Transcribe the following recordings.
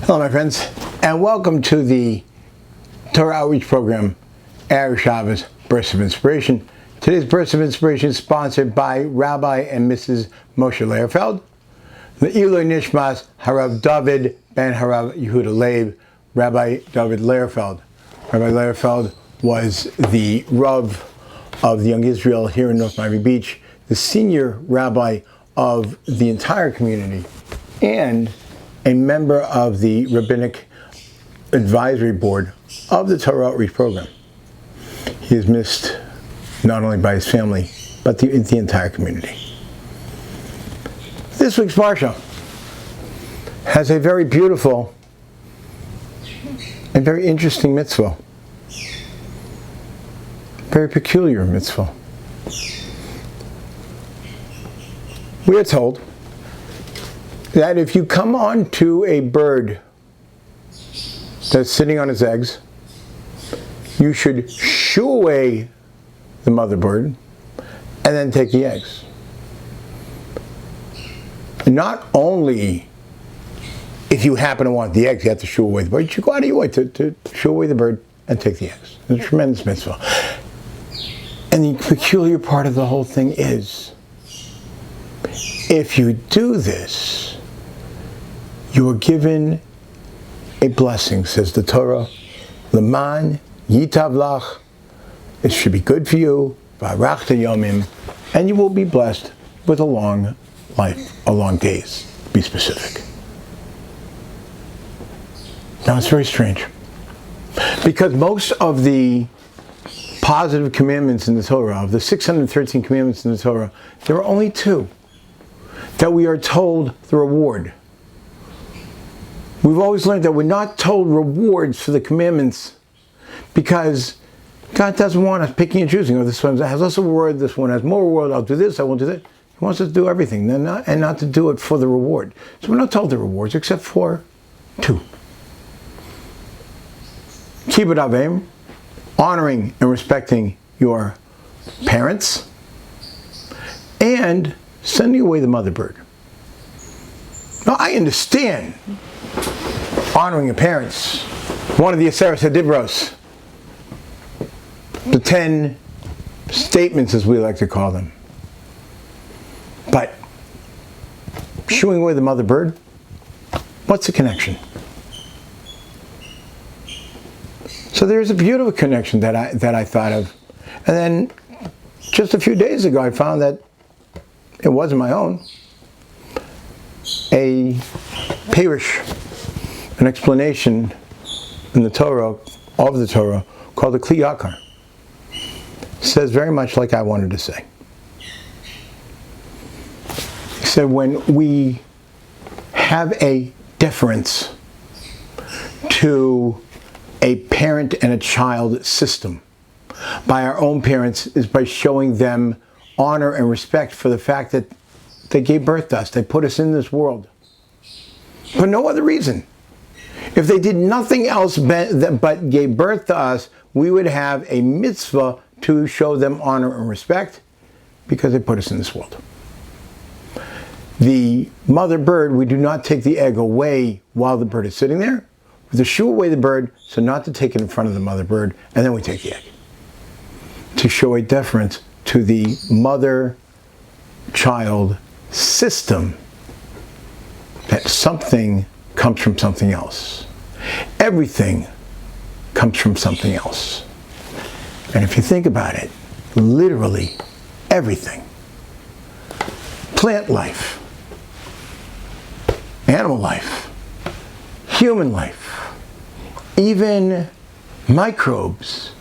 Hello my friends, and welcome to the Torah Outreach Program, Erev Shabbos Burst of Inspiration. Today's Burst of Inspiration is sponsored by Rabbi and Mrs. Moshe Lehrfield, the Nishmas HaRav Dovid ben HaRav Yehuda Lieb, Rabbi Dovid Lehrfield. Rabbi Lehrfield was the Rav of the Young Israel here in North Miami Beach, the senior rabbi of the entire community, and a member of the Rabbinic advisory board of the Torah Outreach Program. He is missed not only by his family, but the entire community. This week's Parsha has a very beautiful and very interesting mitzvah. Very peculiar mitzvah. We are told that if you come onto a bird that's sitting on its eggs, you should shoo away the mother bird and then take the eggs. Not only if you happen to want the eggs, you have to shoo away the bird. You should go out of your way to shoo away the bird and take the eggs. It's a tremendous mitzvah. And the peculiar part of the whole thing is, if you do this, you are given a blessing, says the Torah. Leman yitav lach. It should be good for you. V'arachta yomim, and you will be blessed with a long life, a long days. Be specific. Now it's very strange, because most of the positive commandments in the Torah, of the 613 commandments in the Torah, there are only two that we are told the reward. We've always learned that we're not told rewards for the commandments because God doesn't want us picking and choosing. Oh, this one has less reward, this one has more reward, I'll do this, I won't do that. He wants us to do everything and not to do it for the reward. So we're not told the rewards except for two. Kibbud Avim, honoring and respecting your parents, and sending away the mother bird. Now I understand honoring your parents, one of the Aseret HaDibros, the 10 statements as we like to call them. But shooing away the mother bird, what's the connection? So there's a beautiful connection that I thought of. And then just a few days ago I found that it wasn't my own. A Parish, an explanation in the Torah, of the Torah, called the Kli Yakar, says very much like I wanted to say. He said when we have a deference to a parent and a child system by our own parents is by showing them honor and respect for the fact that they gave birth to us, they put us in this world. For no other reason. If they did nothing else but gave birth to us, we would have a mitzvah to show them honor and respect because they put us in this world. The mother bird, we do not take the egg away while the bird is sitting there. We have to shoo away the bird so not to take it in front of the mother bird, and then we take the egg. To show a deference to the mother-child system, that something comes from something else. Everything comes from something else. And if you think about it, literally everything. Plant life, animal life, human life, even microbes,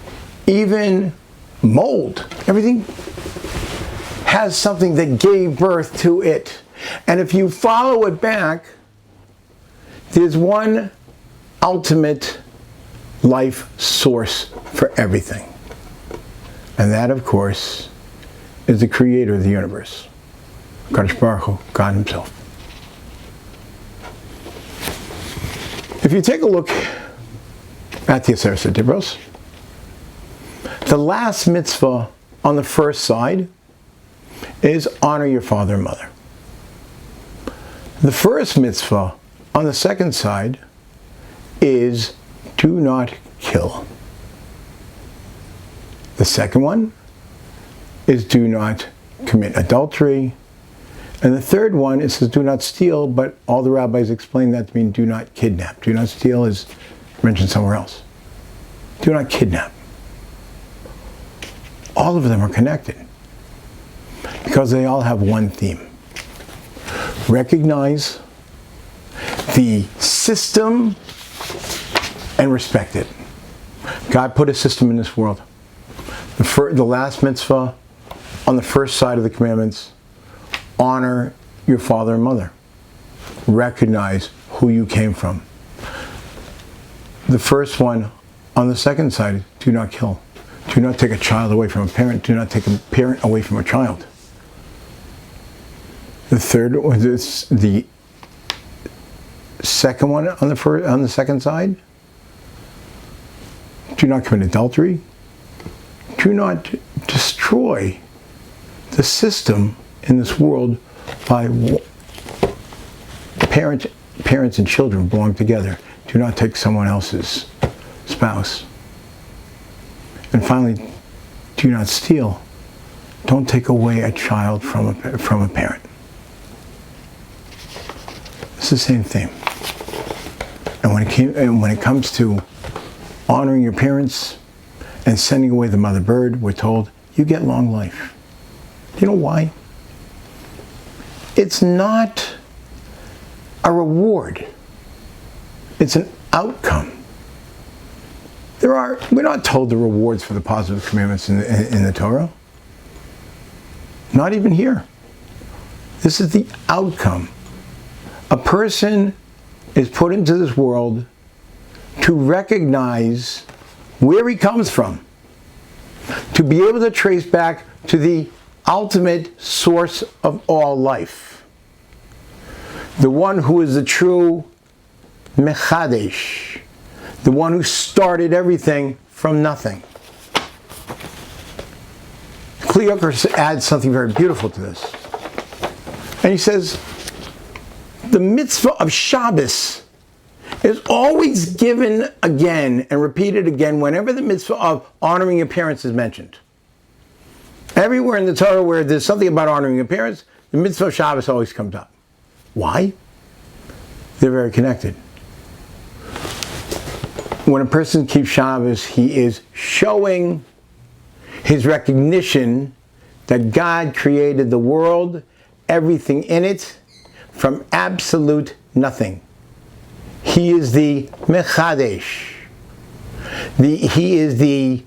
even mold, everything has something that gave birth to it. And if you follow it back, there's one ultimate life source for everything. And that, of course, is the creator of the universe, Kadosh Baruch Hu, God himself. If you take a look at the Aseret HaDibros, the last mitzvah on the first side is honor your father and mother. The first mitzvah on the second side is do not kill. The second one is do not commit adultery. And the third one, it says do not steal, but all the rabbis explain that to mean do not kidnap. Do not steal is mentioned somewhere else. Do not kidnap. All of them are connected because they all have one theme. Recognize the system and respect it. God put a system in this world. The last mitzvah on the first side of the commandments, honor your father and mother. Recognize who you came from. The first one on the second side, do not kill. Do not take a child away from a parent. Do not take a parent away from a child. The second one on the second side, do not commit adultery. Do not destroy the system in this world by parents and children belong together. Do not take someone else's spouse. And finally, do not steal. Don't take away a child from a parent. It's the same thing. And when it comes to honoring your parents and sending away the mother bird, we're told you get long life. Do you know why? It's not a reward. It's an outcome. We're not told the rewards for the positive commandments in the Torah. Not even here. This is the outcome. A person is put into this world to recognize where he comes from, to be able to trace back to the ultimate source of all life, the one who is the true Mechadesh, the one who started everything from nothing. Kli Yakar adds something very beautiful to this. And he says, the mitzvah of Shabbos is always given again and repeated again whenever the mitzvah of honoring your parents is mentioned. Everywhere in the Torah where there's something about honoring your parents, the mitzvah of Shabbos always comes up. Why? They're very connected. When a person keeps Shabbos, he is showing his recognition that God created the world, everything in it, from absolute nothing. He is the Mechadesh. He is the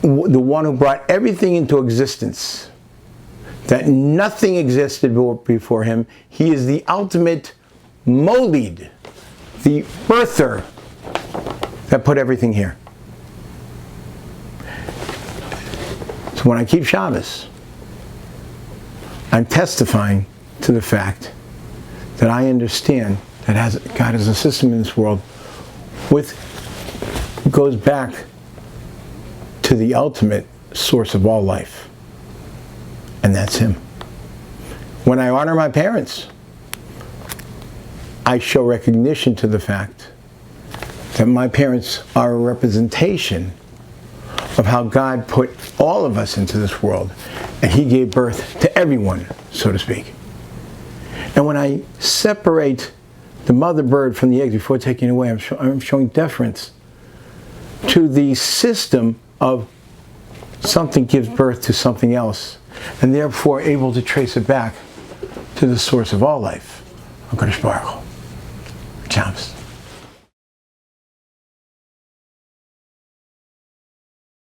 one who brought everything into existence. That nothing existed before him. He is the ultimate Molid, the birther that put everything here. So when I keep Shabbos, I'm testifying to the fact that I understand that God has a system in this world goes back to the ultimate source of all life, and that's Him. When I honor my parents, I show recognition to the fact that my parents are a representation of how God put all of us into this world, and He gave birth to everyone, so to speak. And when I separate the mother bird from the eggs before taking it away, I'm showing deference to the system of something gives birth to something else, and therefore able to trace it back to the source of all life. HaKadosh Baruch Hu. Shabbos.